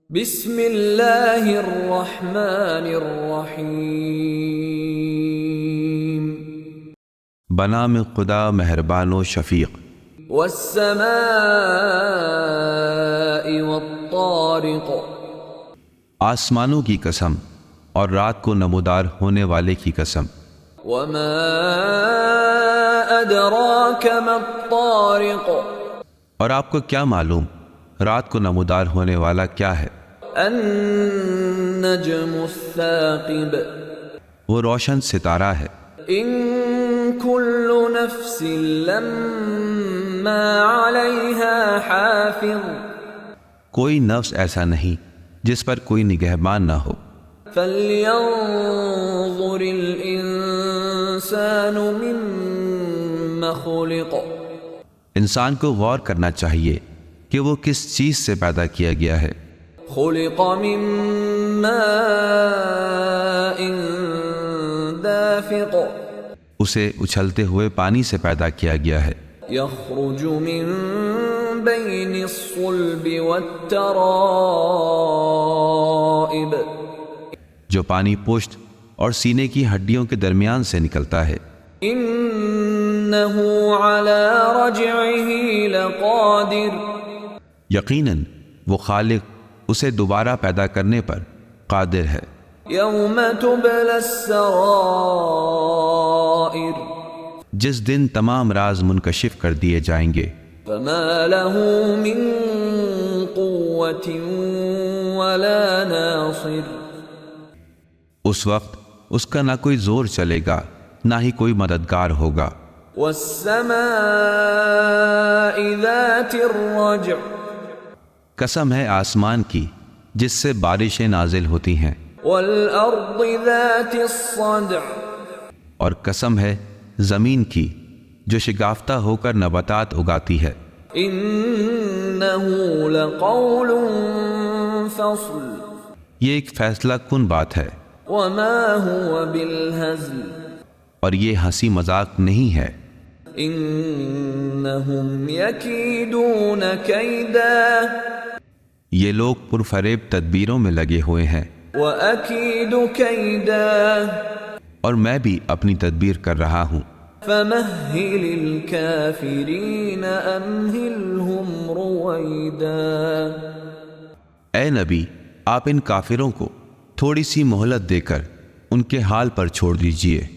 بسم اللہ الرحمن الرحیم بنام خدا مہربان و شفیق۔ والسماء والطارق، آسمانوں کی قسم اور رات کو نمودار ہونے والے کی قسم۔ وما ادراک ما الطارق، اور آپ کو کیا معلوم رات کو نمودار ہونے والا کیا ہے؟ النجم الثاقب، وہ روشن ستارہ ہے۔ ان كل نفس لما عليها حافظ، کوئی نفس ایسا نہیں جس پر کوئی نگہبان نہ ہو۔ فلينظر الانسان مما خلق، انسان کو غور کرنا چاہیے کہ وہ کس چیز سے پیدا کیا گیا ہے۔ خلق من ماء دافق، اسے اچھلتے ہوئے پانی سے پیدا کیا گیا ہے۔ يخرج من بين الصلب والترائب، جو پانی پشت اور سینے کی ہڈیوں کے درمیان سے نکلتا ہے۔ انه على رجعه لقادر، یقیناً وہ خالق اسے دوبارہ پیدا کرنے پر قادر ہے۔ يوم تبلى السرائر، جس دن تمام راز منکشف کر دیے جائیں گے۔ فما له من قوة ولا ناصر، اس وقت اس کا نہ کوئی زور چلے گا نہ ہی کوئی مددگار ہوگا۔ والسماء ذات الرجع، قسم ہے آسمان کی جس سے بارشیں نازل ہوتی ہیں، والأرض ذات الصدع، اور قسم ہے زمین کی جو شگافتہ ہو کر نباتات اگاتی ہے۔ إنه لقول فصل، یہ ایک فیصلہ کن بات ہے وما هو بالهزل، اور یہ ہنسی مذاق نہیں ہے۔ إنهم يكيدون كيدا، یہ لوگ پرفریب تدبیروں میں لگے ہوئے ہیں، وأكيد كيدا، اور میں بھی اپنی تدبیر کر رہا ہوں۔ فمهل الكافرين أمهلهم رويدا، اے نبی آپ ان کافروں کو تھوڑی سی مہلت دے کر ان کے حال پر چھوڑ دیجئے۔